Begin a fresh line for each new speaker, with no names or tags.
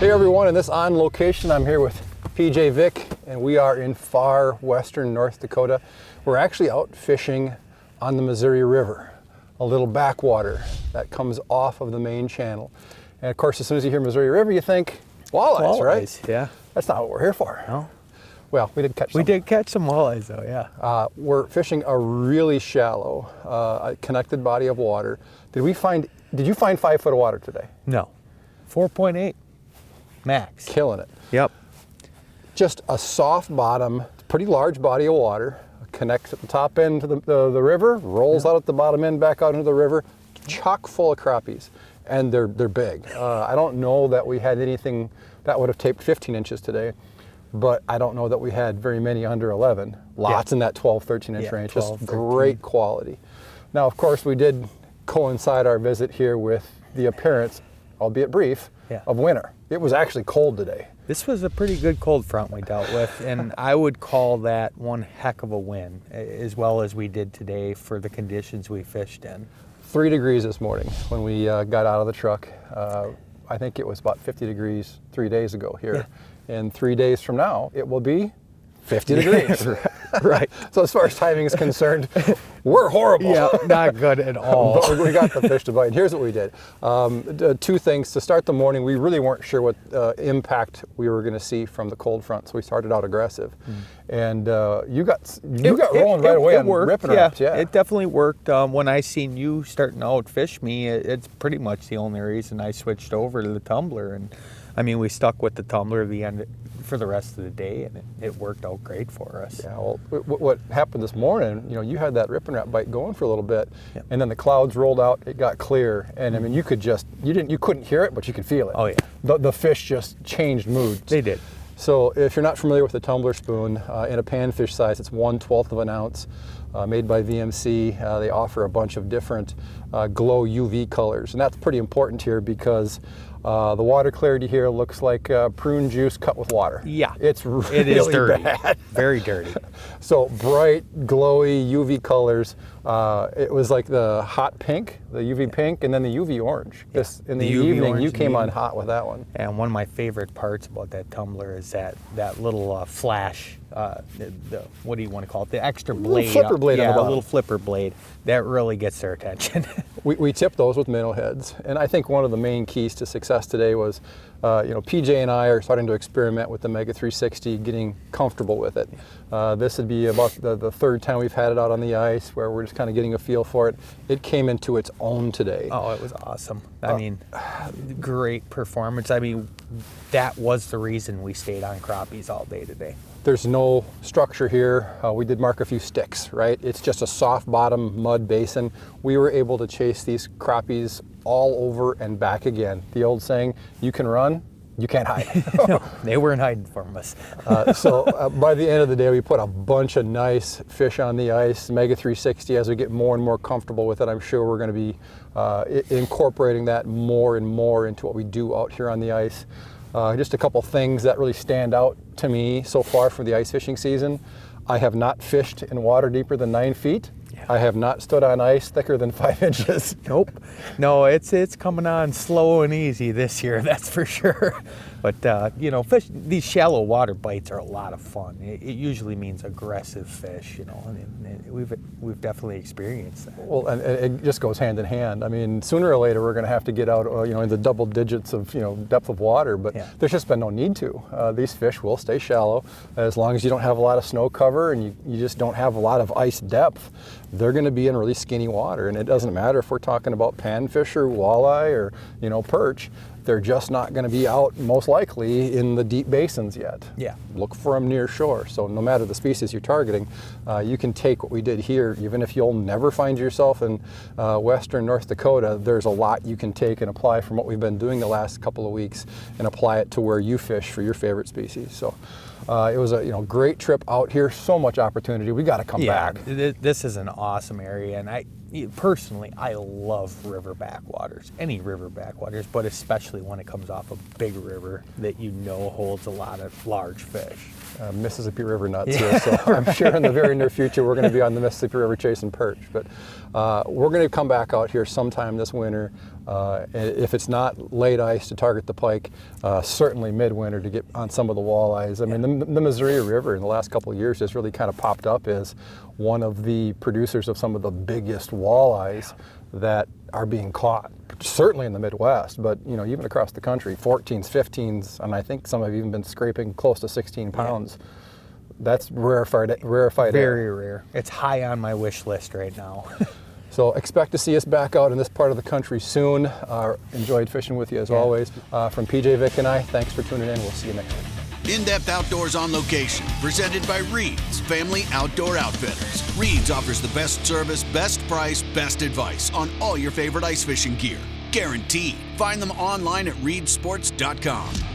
Hey everyone, in this On Location, I'm here with PJ Vic, and we are in far western North Dakota. We're actually out fishing on the Missouri River, a little backwater that comes off of the main channel. And of course, as soon as you hear Missouri River, you think walleyes, right?
Yeah.
That's not what we're here for.
No.
Well, we did catch some.
We did catch some walleyes though, yeah.
We're fishing a really shallow, connected body of water. Did you find 5 foot of water today?
No. 4.8 max.
Killing it.
Yep.
Just a soft bottom, pretty large body of water, connects at the top end to the river, rolls out at the bottom end, back out into the river, chock full of crappies, and they're big. I don't know that we had anything that would have taped 15 inches today, but I don't know that we had very many under 11. Lots in that 12, 13 inch range,
12,
just
13.
great quality. Now, of course, we did coincide our visit here with the appearance, albeit brief, of winter. It was actually cold today.
This was a pretty good cold front we dealt with, and I would call that one heck of a win, as well as we did today for the conditions we fished in.
3 degrees this morning when we got out of the truck. I think it was about 50 degrees 3 days ago here. Yeah. And 3 days from now, it will be 50 degrees.
Right.
So as far as timing is concerned, we're horrible.
Yeah, not good at all.
But we got the fish to bite. And here's what we did. 2 things. To start the morning, we really weren't sure what impact we were going to see from the cold front, so we started out aggressive. And you got rolling right away on ripping wraps. Yeah,
it definitely worked. When I seen you starting to outfish me, it's pretty much the only reason I switched over to the tumbler. And I mean, we stuck with the tumbler at the end for the rest of the day, and it worked out great for us.
Yeah, well, what happened this morning, you had that rip and wrap bite going for a little bit, and then the clouds rolled out, it got clear, and I mean, you couldn't hear it, but you could feel it.
Oh yeah.
The fish just changed moods.
They did.
So if you're not familiar with the tumbler spoon, in a panfish size, it's 1/12 of an ounce, made by VMC. They offer a bunch of different glow UV colors, and that's pretty important here because the water clarity here looks like prune juice cut with water.
Yeah,
it is
dirty.
Bad.
Very dirty.
So bright, glowy UV colors. It was like the hot pink, the UV pink, and then the UV orange.
Yeah.
In the evening, you came on hot with that one.
And one of my favorite parts about that tumbler is that little flash. What do you want to call it? The extra blade.
Little flipper blade on the bottom.
A little flipper blade. That really gets their attention.
We tip those with minnow heads, and I think one of the main keys to success today was, PJ and I are starting to experiment with the Mega 360, getting comfortable with it. This would be about the third time we've had it out on the ice, where we're just kind of getting a feel for it. It came into its own today.
Oh, it was awesome. I mean, great performance. I mean, that was the reason we stayed on crappies all day today.
There's no structure here. We did mark a few sticks, right? It's just a soft bottom mud basin. We were able to chase these crappies all over and back again. The old saying, you can run, you can't hide.
No, they weren't hiding from us.
So by the end of the day, we put a bunch of nice fish on the ice. Mega 360, as we get more and more comfortable with it, I'm sure we're going to be incorporating that more and more into what we do out here on the ice. Just a couple things that really stand out to me so far for the ice fishing season. I have not fished in water deeper than 9 feet. Yeah. I have not stood on ice thicker than 5 inches.
Nope. No, it's coming on slow and easy this year, that's for sure. But these shallow water bites are a lot of fun. It usually means aggressive fish, and we've definitely experienced that.
Well, and it just goes hand in hand. I mean, sooner or later we're going to have to get out, in the double digits of depth of water, but there's just been no need to. These fish will stay shallow as long as you don't have a lot of snow cover and you just don't have a lot of ice depth. They're going to be in really skinny water, and it doesn't matter if we're talking about panfish or walleye or perch. They're just not going to be out, most likely, in the deep basins yet.
Yeah.
Look for them near shore. So no matter the species you're targeting, you can take what we did here, even if you'll never find yourself in western North Dakota, there's a lot you can take and apply from what we've been doing the last couple of weeks and apply it to where you fish for your favorite species. So it was a great trip out here, so much opportunity. We got to come back.
This is an awesome area, and I love river backwaters, any river backwaters, but especially when it comes off a big river that holds a lot of large fish.
Mississippi River nuts here, so I'm sure in the very near future we're going to be on the Mississippi River chasing perch. But we're going to come back out here sometime this winter. If it's not late ice to target the pike, certainly midwinter to get on some of the walleyes. I mean, the Missouri River in the last couple of years has really kind of popped up as one of the producers of some of the biggest walleyes that are being caught, certainly in the Midwest, but even across the country, 14s, 15s, and I think some have even been scraping close to 16 pounds. Yeah. That's rarefied
Very rare. It's high on my wish list right now.
So expect to see us back out in this part of the country soon. Enjoyed fishing with you as always. From PJ, Vic, and I, thanks for tuning in. We'll see you next week.
In-Depth Outdoors on Location, presented by Reed's Family Outdoor Outfitters. Reed's offers the best service, best price, best advice on all your favorite ice fishing gear. Guaranteed. Find them online at reedsports.com.